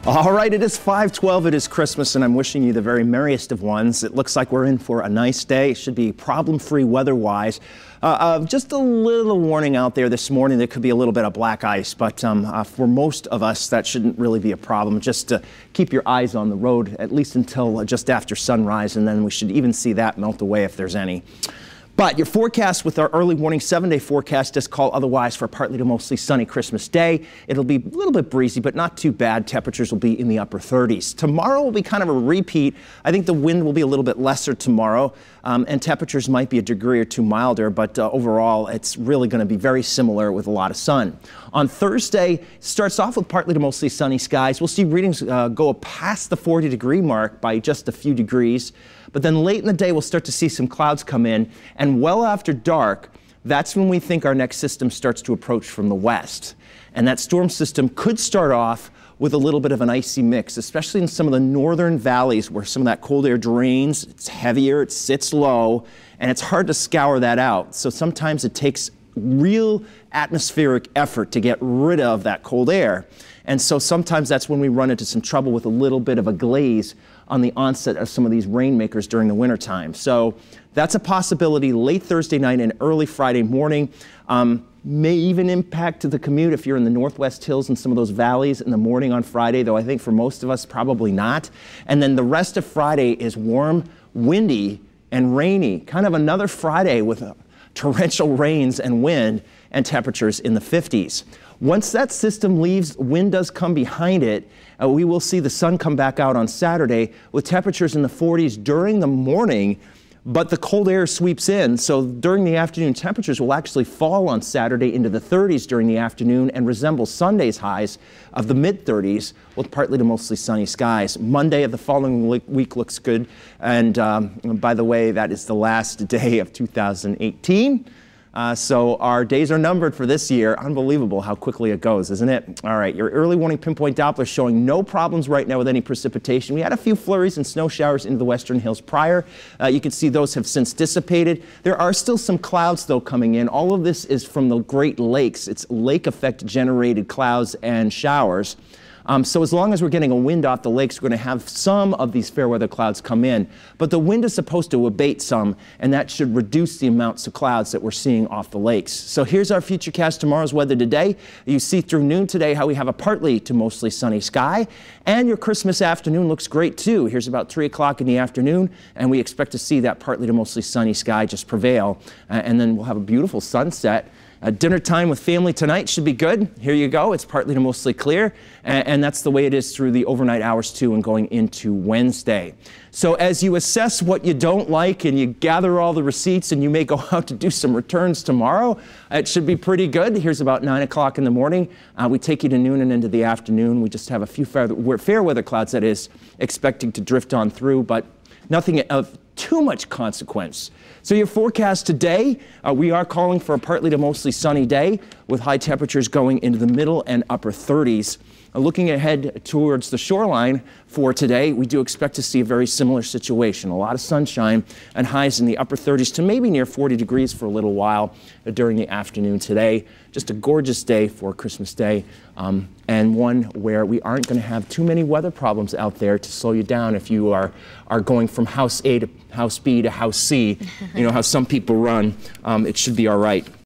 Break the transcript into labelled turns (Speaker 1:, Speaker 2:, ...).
Speaker 1: All right, it is 5/12, it is Christmas, and I'm wishing you the very merriest of ones. It looks like we're in for a nice day. It should be problem-free weather-wise. Just a little warning out there this morning, there could be a little bit of black ice, but for most of us, that shouldn't really be a problem. Just keep your eyes on the road, at least until just after sunrise, and then we should even see that melt away if there's any. But your forecast with our early warning 7-day forecast does call otherwise for a partly to mostly sunny Christmas day. It'll be a little bit breezy, but not too bad. Temperatures will be in the upper 30s. Tomorrow will be kind of a repeat. I think the wind will be a little bit lesser tomorrow, and temperatures might be a degree or two milder, but overall it's really going to be very similar with a lot of sun. On Thursday, starts off with partly to mostly sunny skies. We'll see readings go past the 40-degree mark by just a few degrees. But then late in the day, we'll start to see some clouds come in, and well after dark, that's when we think our next system starts to approach from the west. And that storm system could start off with a little bit of an icy mix, especially in some of the northern valleys where some of that cold air drains. It's heavier, it sits low, and it's hard to scour that out. So sometimes it takes real atmospheric effort to get rid of that cold air. And so sometimes that's when we run into some trouble with a little bit of a glaze on the onset of some of these rainmakers during the wintertime. So that's a possibility late Thursday night and early Friday morning. May even impact the commute if you're in the Northwest Hills and some of those valleys in the morning on Friday, though I think for most of us probably not. And then the rest of Friday is warm, windy, and rainy. Kind of another Friday with torrential rains and wind and temperatures in the 50s. Once that system leaves, wind does come behind it. We will see the sun come back out on Saturday with temperatures in the 40s during the morning, but the cold air sweeps in. So during the afternoon, temperatures will actually fall on Saturday into the 30s during the afternoon and resemble Sunday's highs of the mid-30s with partly to mostly sunny skies. Monday of the following week looks good. And by the way, that is the last day of 2018. So our days are numbered for this year. Unbelievable how quickly it goes, isn't it? All right, your early warning pinpoint Doppler showing no problems right now with any precipitation. We had a few flurries and snow showers into the western hills prior. You can see those have since dissipated. There are still some clouds, though, coming in. All of this is from the Great Lakes. It's lake effect generated clouds and showers. So as long as we're getting a wind off the lakes, we're going to have some of these fair weather clouds come in. But the wind is supposed to abate some, and that should reduce the amounts of clouds that we're seeing off the lakes. So here's our futurecast tomorrow's weather today. You see through noon today how we have a partly to mostly sunny sky, and your Christmas afternoon looks great too. Here's about 3 o'clock in the afternoon, and we expect to see that partly to mostly sunny sky just prevail. And then we'll have a beautiful sunset. Dinner time with family tonight should be good. Here you go. It's partly to mostly clear, and that's the way it is through the overnight hours too and going into Wednesday. So as you assess what you don't like and you gather all the receipts and you may go out to do some returns tomorrow, it should be pretty good. Here's about 9 o'clock in the morning. We take you to noon and into the afternoon. We just have a few fair weather clouds, that is, expecting to drift on through, but nothing of too much consequence. So your forecast today, we are calling for a partly to mostly sunny day with high temperatures going into the middle and upper 30s. Looking ahead towards the shoreline for today, we do expect to see a very similar situation. A lot of sunshine and highs in the upper 30s to maybe near 40 degrees for a little while during the afternoon today. Just a gorgeous day for Christmas Day, and one where we aren't going to have too many weather problems out there to slow you down if you are going from house A to house B to house C. You know how some people run. It should be all right.